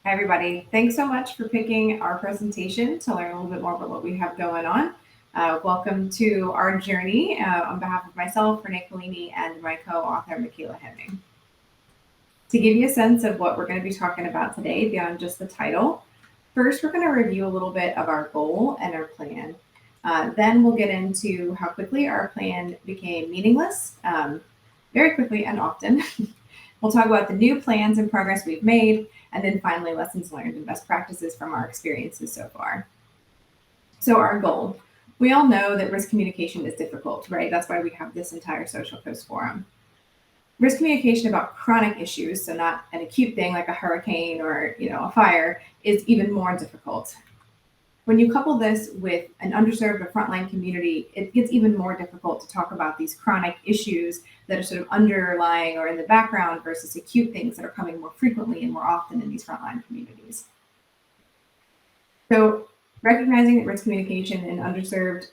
Hi, everybody. Thanks so much for picking our presentation to learn a little bit more about what we have going on. Welcome to our journey on behalf of myself, Renee Collini, and my co-author, Michaela Hemming. To give you a sense of what we're going to be talking about today beyond just the title, first we're going to review a little bit of our goal and our plan. Then we'll get into how quickly our plan became meaningless, very quickly and often. We'll talk about the new plans and progress we've made, and then finally lessons learned and best practices from our experiences so far. So our goal. We all know that risk communication is difficult, right? That's why we have this entire Social Coast Forum. Risk communication about chronic issues, so not an acute thing like a hurricane or a fire, is even more difficult. When you couple this with an underserved or frontline community, it gets even more difficult to talk about these chronic issues that are sort of underlying or in the background versus acute things that are coming more frequently and more often in these frontline communities. So recognizing that risk communication in underserved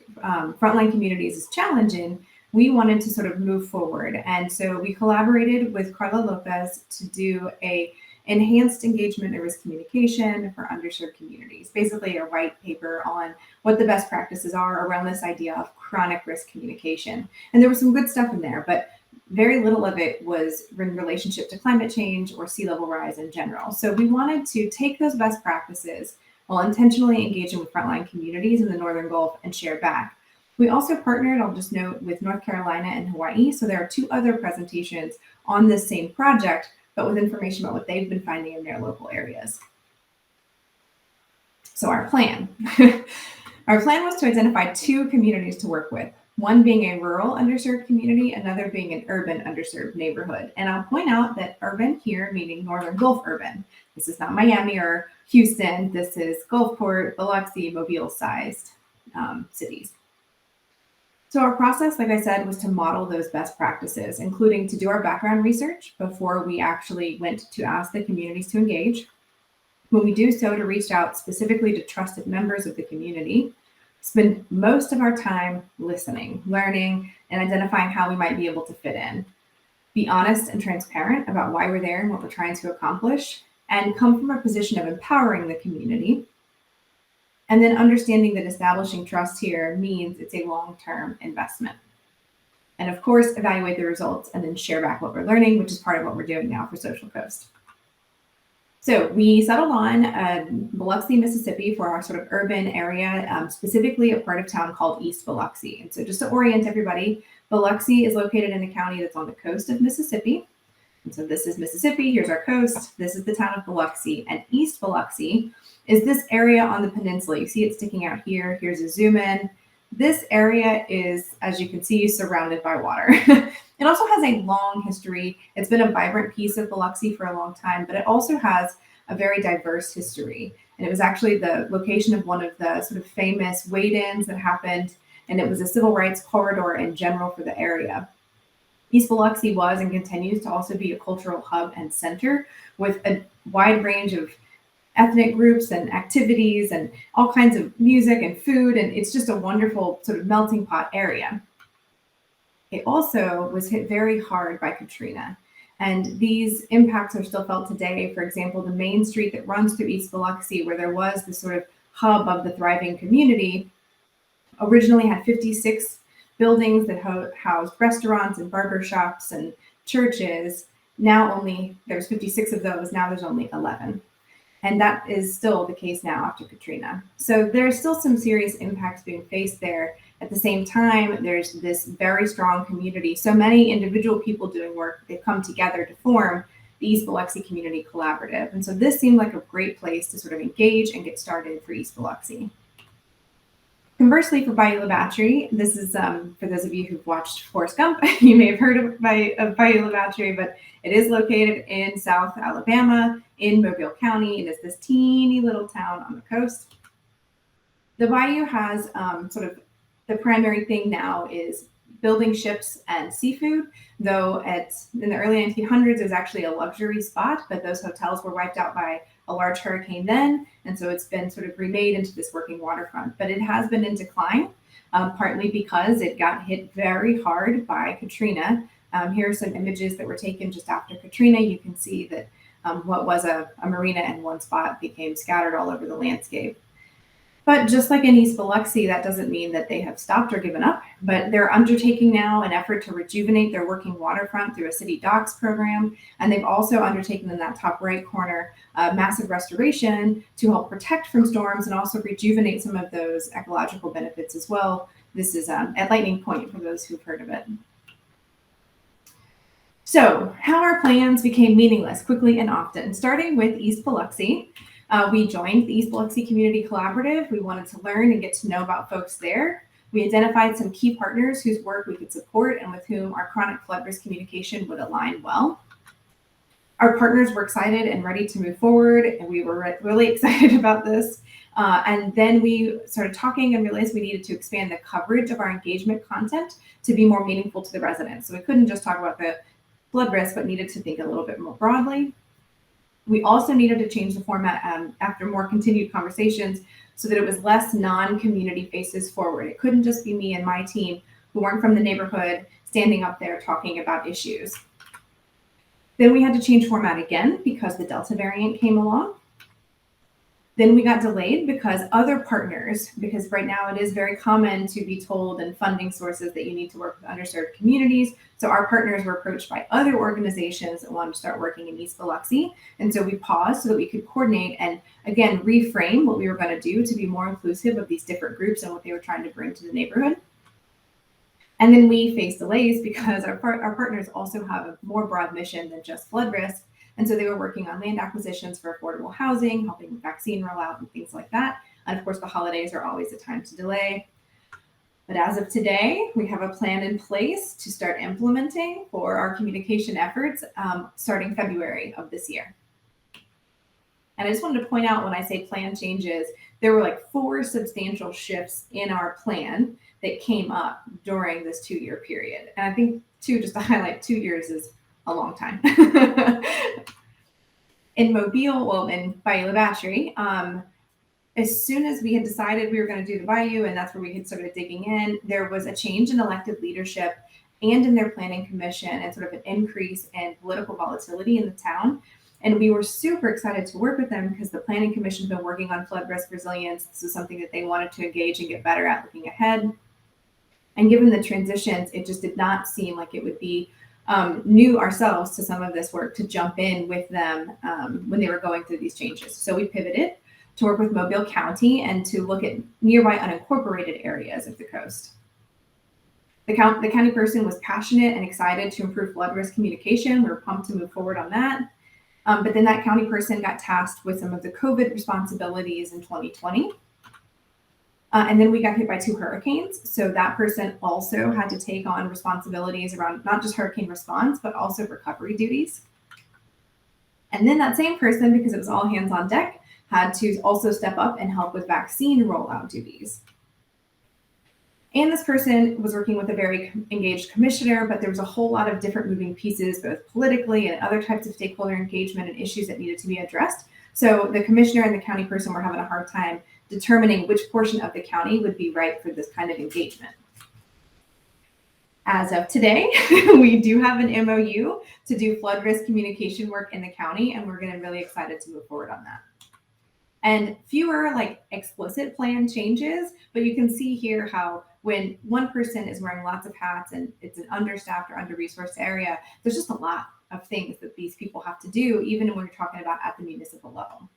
frontline communities is challenging, we wanted to sort of move forward. And so we collaborated with Carla Lopez to do a enhanced engagement and risk communication for underserved communities, basically a white paper on what the best practices are around this idea of chronic risk communication. And there was some good stuff in there, but very little of it was in relationship to climate change or sea level rise in general. So we wanted to take those best practices while intentionally engaging with frontline communities in the Northern Gulf and share back. We also partnered, I'll just note, with North Carolina and Hawaii. So there are 2 other presentations on this same project, but with information about what they've been finding in their local areas. So our plan. Our plan was to identify 2 communities to work with, one being a rural underserved community, another being an urban underserved neighborhood. And I'll point out that urban here, meaning Northern Gulf urban. This is not Miami or Houston. This is Gulfport, Biloxi, Mobile-sized cities. So our process, like I said, was to model those best practices, including to do our background research before we actually went to ask the communities to engage. When we do so, to reach out specifically to trusted members of the community, spend most of our time listening, learning, and identifying how we might be able to fit in. Be honest and transparent about why we're there and what we're trying to accomplish, and come from a position of empowering the community. And then understanding that establishing trust here means it's a long-term investment. And of course, evaluate the results and then share back what we're learning, which is part of what we're doing now for Social Coast. So we settled on Biloxi, Mississippi for our sort of urban area, specifically a part of town called East Biloxi. And so just to orient everybody, Biloxi is located in a county that's on the coast of Mississippi. And so this is Mississippi, here's our coast, this is the town of Biloxi, and East Biloxi is this area on the peninsula. You see it sticking out here. Here's a zoom in. This area is, as you can see, surrounded by water. It also has a long history. It's been a vibrant piece of Biloxi for a long time, but it also has a very diverse history. And it was actually the location of one of the sort of famous wade-ins that happened, and it was a civil rights corridor in general for the area. East Biloxi was and continues to also be a cultural hub and center with a wide range of ethnic groups and activities and all kinds of music and food. And it's just a wonderful sort of melting pot area. It also was hit very hard by Katrina. And these impacts are still felt today. For example, the main street that runs through East Biloxi, where there was the sort of hub of the thriving community, originally had 56 buildings that housed restaurants and barber shops and churches. Now there's 56 of those. Now there's only 11. And that is still the case now after Katrina. So there's still some serious impacts being faced there. At the same time, there's this very strong community. So many individual people doing work, they've come together to form the East Biloxi Community Collaborative. And so this seemed like a great place to sort of engage and get started for East Biloxi. Conversely, for Bayou La Batre, this is, for those of you who've watched Forrest Gump, you may have heard of Bayou La Batre, but it is located in South Alabama in Mobile County. It is this teeny little town on the coast. The Bayou has sort of the primary thing now is building ships and seafood, though in the early 1900s, it was actually a luxury spot, but those hotels were wiped out by a large hurricane then. And so it's been sort of remade into this working waterfront, but it has been in decline, partly because it got hit very hard by Katrina. Here are some images that were taken just after Katrina. You can see that What was a marina in one spot became scattered all over the landscape. But just like in East Biloxi, that doesn't mean that they have stopped or given up, but they're undertaking now an effort to rejuvenate their working waterfront through a city docks program. And they've also undertaken in that top right corner a massive restoration to help protect from storms and also rejuvenate some of those ecological benefits as well. This is at Lightning Point for those who've heard of it. So how our plans became meaningless quickly and often, starting with East Biloxi. We joined the East Biloxi Community Collaborative. We wanted to learn and get to know about folks there. We identified some key partners whose work we could support and with whom our chronic flood risk communication would align well. Our partners were excited and ready to move forward, and we were really excited about this. And then we started talking and realized we needed to expand the coverage of our engagement content to be more meaningful to the residents. So we couldn't just talk about the flood risk, but needed to think a little bit more broadly. We also needed to change the format after more continued conversations so that it was less non-community faces forward. It couldn't just be me and my team who weren't from the neighborhood standing up there talking about issues. Then we had to change format again because the Delta variant came along. Then we got delayed because other partners, because right now it is very common to be told in funding sources that you need to work with underserved communities. So our partners were approached by other organizations that wanted to start working in East Biloxi. And so we paused so that we could coordinate and again, reframe what we were going to do to be more inclusive of these different groups and what they were trying to bring to the neighborhood. And then we faced delays because our partners also have a more broad mission than just flood risk. And so they were working on land acquisitions for affordable housing, helping with vaccine rollout and things like that. And of course, the holidays are always a time to delay. But as of today, we have a plan in place to start implementing for our communication efforts starting February of this year. And I just wanted to point out when I say plan changes, there were like 4 substantial shifts in our plan that came up during this 2-year period. And I think just to highlight, 2 years is a long time. In Mobile, in Bayou La Batre, as soon as we had decided we were going to do the Bayou, and that's where we had started digging in, there was a change in elected leadership and in their planning commission and sort of an increase in political volatility in the town. And we were super excited to work with them because the planning commission has been working on flood risk resilience. This is something that they wanted to engage and get better at looking ahead. And given the transitions, it just did not seem like it would be new ourselves to some of this work to jump in with them when they were going through these changes. So we pivoted to work with Mobile County and to look at nearby unincorporated areas of the coast. The county person was passionate and excited to improve flood risk communication. We were pumped to move forward on that. But then that county person got tasked with some of the COVID responsibilities in 2020. And then we got hit by 2 hurricanes. So that person also had to take on responsibilities around not just hurricane response, but also recovery duties. And then that same person, because it was all hands on deck, had to also step up and help with vaccine rollout duties. And this person was working with a very engaged commissioner, but there was a whole lot of different moving pieces, both politically and other types of stakeholder engagement and issues that needed to be addressed. So the commissioner and the county person were having a hard time determining which portion of the county would be right for this kind of engagement. As of today, we do have an MOU to do flood risk communication work in the county, and we're getting really excited to move forward on that. And fewer like explicit plan changes, but you can see here how when one person is wearing lots of hats and it's an understaffed or under-resourced area, there's just a lot of things that these people have to do, even when we're talking about at the municipal level.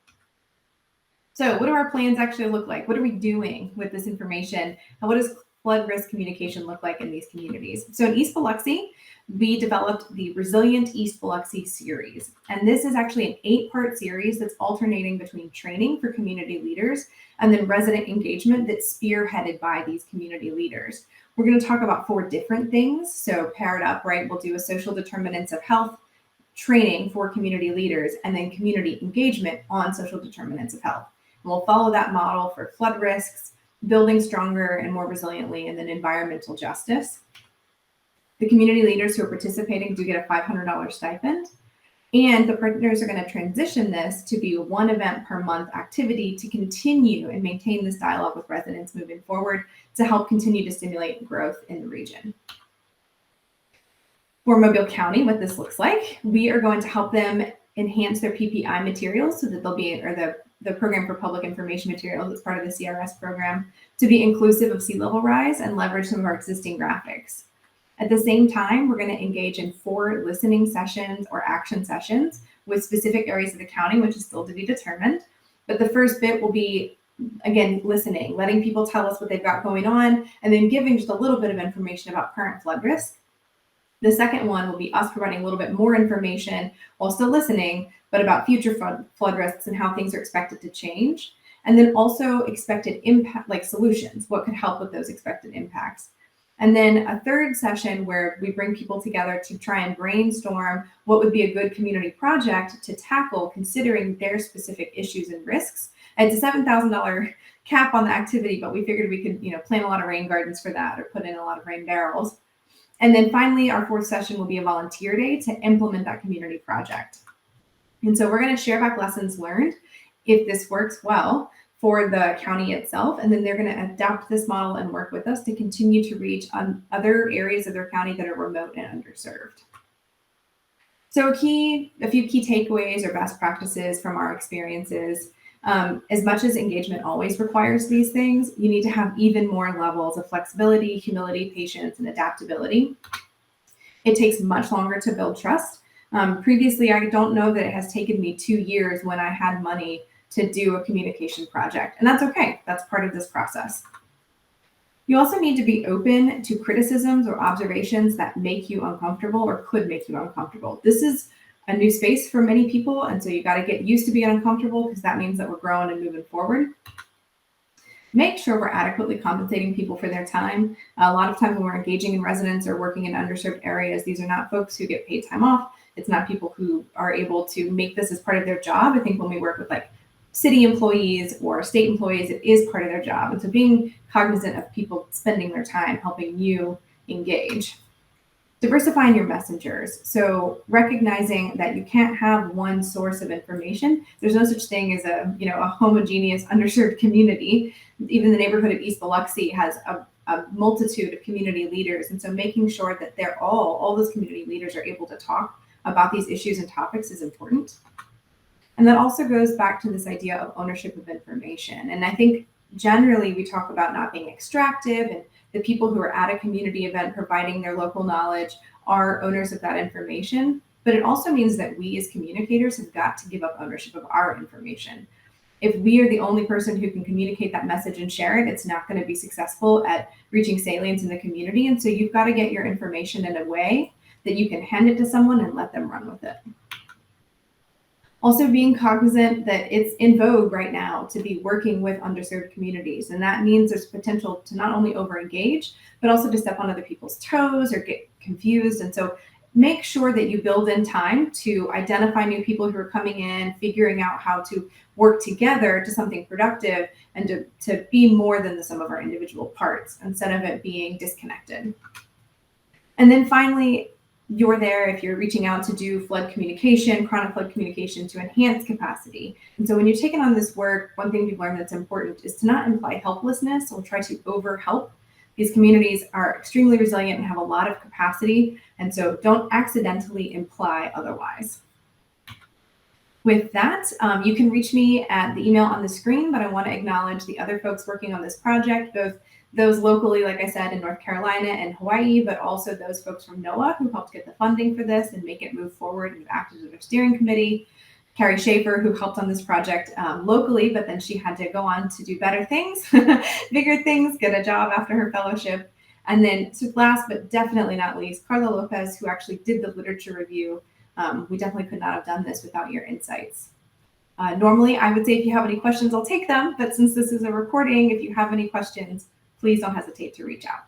So what do our plans actually look like? What are we doing with this information? And what does flood risk communication look like in these communities? So in East Biloxi, we developed the Resilient East Biloxi series. And this is actually an 8-part series that's alternating between training for community leaders and then resident engagement that's spearheaded by these community leaders. We're going to talk about 4 different things. So paired up, right, we'll do a social determinants of health training for community leaders and then community engagement on social determinants of health. And we'll follow that model for flood risks, building stronger and more resiliently, and then environmental justice. The community leaders who are participating do get a $500 stipend. And the partners are going to transition this to be a 1 event per month activity to continue and maintain this dialogue with residents moving forward to help continue to stimulate growth in the region. For Mobile County, what this looks like, we are going to help them enhance their PPI materials so that they'll be, or the program for public information materials that's part of the CRS program, to be inclusive of sea level rise and leverage some of our existing graphics. At the same time, we're going to engage in 4 listening sessions or action sessions with specific areas of the county, which is still to be determined. But the first bit will be, again, listening, letting people tell us what they've got going on, and then giving just a little bit of information about current flood risk. The second one will be us providing a little bit more information while still listening, but about future flood risks and how things are expected to change. And then also expected impact, like solutions, what could help with those expected impacts. And then a third session where we bring people together to try and brainstorm what would be a good community project to tackle considering their specific issues and risks. And it's a $7,000 cap on the activity, but we figured we could, plant a lot of rain gardens for that or put in a lot of rain barrels. And then finally, our 4th session will be a volunteer day to implement that community project. And so we're going to share back lessons learned if this works well for the county itself, and then they're going to adapt this model and work with us to continue to reach on other areas of their county that are remote and underserved. So a few key takeaways or best practices from our experiences. As much as engagement always requires these things, you need to have even more levels of flexibility, humility, patience, and adaptability. It takes much longer to build trust. Previously, I don't know that it has taken me 2 years when I had money to do a communication project. And that's okay. That's part of this process. You also need to be open to criticisms or observations that make you uncomfortable or could make you uncomfortable. This is a new space for many people. And so you got to get used to being uncomfortable because that means that we're growing and moving forward. Make sure we're adequately compensating people for their time. A lot of times when we're engaging in residents or working in underserved areas, these are not folks who get paid time off. It's not people who are able to make this as part of their job. I think when we work with like city employees or state employees, it is part of their job. And so being cognizant of people spending their time helping you engage. Diversifying your messengers. So recognizing that you can't have one source of information. There's no such thing as a homogeneous underserved community. Even the neighborhood of East Biloxi has a multitude of community leaders. And so making sure that they're all those community leaders are able to talk about these issues and topics is important. And that also goes back to this idea of ownership of information. And I think generally we talk about not being extractive, and the people who are at a community event providing their local knowledge are owners of that information. But it also means that we as communicators have got to give up ownership of our information. If we are the only person who can communicate that message and share it, it's not going to be successful at reaching salience in the community. And so you've got to get your information in a way that you can hand it to someone and let them run with it. Also being cognizant that it's in vogue right now to be working with underserved communities. And that means there's potential to not only over-engage, but also to step on other people's toes or get confused. And so make sure that you build in time to identify new people who are coming in, figuring out how to work together to something productive and to be more than the sum of our individual parts instead of it being disconnected. And then finally, you're there if you're reaching out to do flood communication, chronic flood communication to enhance capacity. And so when you're taking on this work, one thing we've learned that's important is to not imply helplessness or try to over-help. These communities are extremely resilient and have a lot of capacity. And so don't accidentally imply otherwise. With that, you can reach me at the email on the screen, but I want to acknowledge the other folks working on this project, both those locally, like I said, in North Carolina and Hawaii, but also those folks from NOAA who helped get the funding for this and make it move forward and acted as their steering committee. Carrie Schaefer, who helped on this project locally, but then she had to go on to do better things, bigger things, get a job after her fellowship. And then last, but definitely not least, Carla Lopez, who actually did the literature review. We definitely could not have done this without your insights. Normally, I would say if you have any questions, I'll take them. But since this is a recording, if you have any questions, please don't hesitate to reach out.